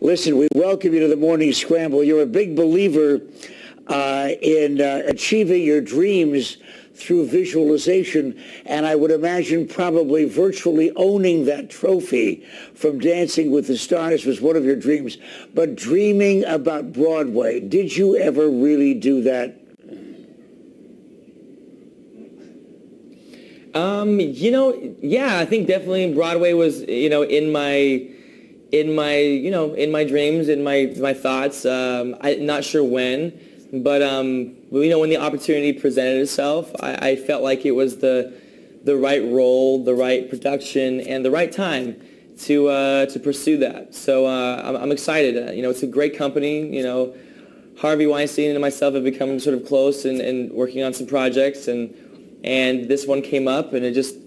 Listen, we welcome you to the Morning Scramble. You're a big believer in achieving your dreams through visualization, and I would imagine probably virtually owning that trophy from Dancing with the Stars was one of your dreams. But dreaming about Broadway, did you ever really do that? Yeah, I think definitely Broadway was, in my dreams, in my thoughts. I'm not sure when, but when the opportunity presented itself, I felt like it was the right role, the right production, and the right time to pursue that. So I'm excited. It's a great company. Harvey Weinstein and myself have become sort of close and working on some projects, and this one came up, and it just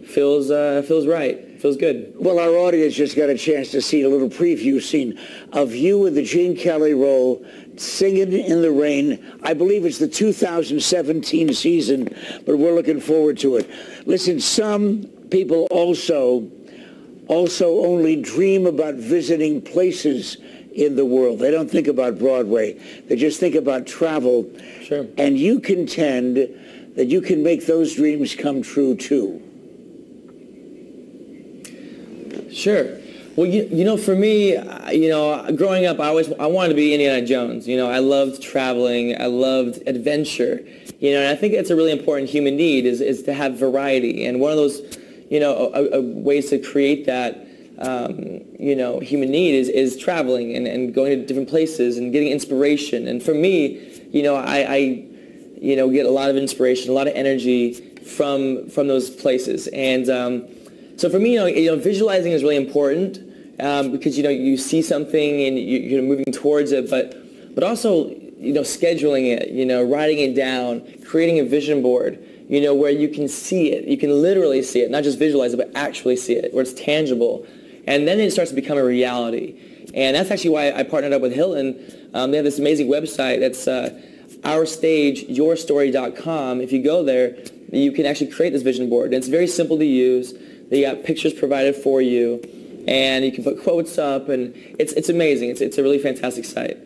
feels right. Feels good. Well, our audience just got a chance to see a little preview scene of you in the Gene Kelly role, Singing in the Rain. I believe it's the 2017 season, but we're looking forward to it. Listen, some people also only dream about visiting places in the world. They don't think about Broadway. They just think about travel. Sure. And you contend that you can make those dreams come true, too. Sure. Well, for me, growing up, I wanted to be Indiana Jones. I loved traveling. I loved adventure. And I think it's a really important human need is to have variety. And one of those, ways to create that, human need is traveling and going to different places and getting inspiration. And for me, I get a lot of inspiration, a lot of energy from those places. And so for me, visualizing is really important because you see something and you're moving towards it, but also scheduling it, writing it down, creating a vision board, where you can see it, you can literally see it, not just visualize it, but actually see it, where it's tangible, and then it starts to become a reality. And that's actually why I partnered up with Hilton. They have this amazing website that's OurStageYourStory.com. If you go there, you can actually create this vision board, and it's very simple to use. They got pictures provided for you, and you can put quotes up, and it's amazing. It's a really fantastic site.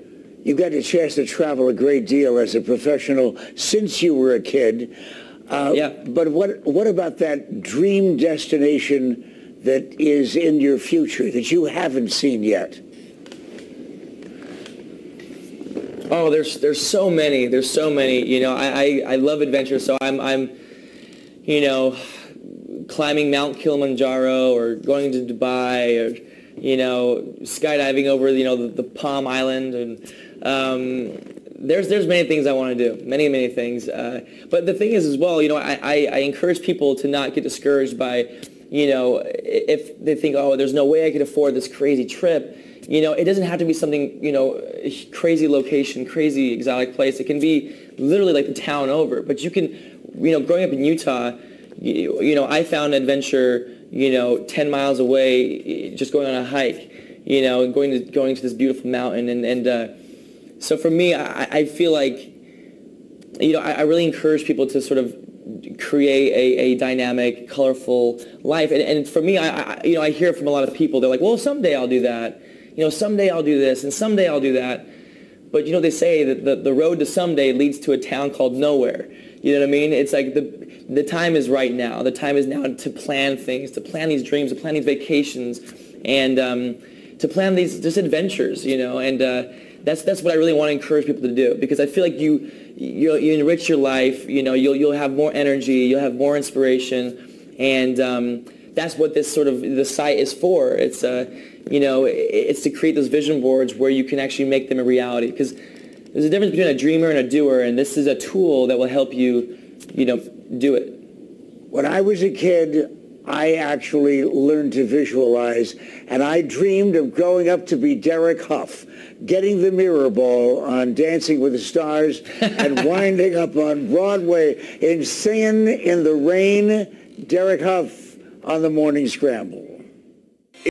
You've got a chance to travel a great deal as a professional since you were a kid. Yeah. But what about that dream destination that is in your future that you haven't seen yet? Oh, there's so many. There's so many. I love adventure, so I'm climbing Mount Kilimanjaro or going to Dubai or, skydiving over, the Palm Island. And there's many things I want to do, many things. But the thing is as well, I encourage people to not get discouraged by, if they think, oh, there's no way I could afford this crazy trip. It doesn't have to be something, crazy location, crazy exotic place. It can be literally like the town over. But you can, growing up in Utah, I found adventure, 10 miles away, just going on a hike, going to this beautiful mountain. And so for me, I feel like, I really encourage people to sort of create a dynamic, colorful life. And for me, I hear from a lot of people, they're like, well, someday I'll do that. Someday I'll do this, and someday I'll do that. But, they say that the road to someday leads to a town called nowhere. You know what I mean? It's like the time is right now. The time is now to plan things, to plan these dreams, to plan these vacations, and to plan these just adventures, And that's what I really want to encourage people to do, because I feel like you enrich your life. You'll have more energy, you'll have more inspiration, and that's what the site is for. It's it's to create those vision boards where you can actually make them a reality. Because there's a difference between a dreamer and a doer, and this is a tool that will help you, do it. When I was a kid, I actually learned to visualize, and I dreamed of growing up to be Derek Hough, getting the mirror ball on Dancing with the Stars and winding up on Broadway in Singing in the Rain. Derek Hough on the Morning Scramble.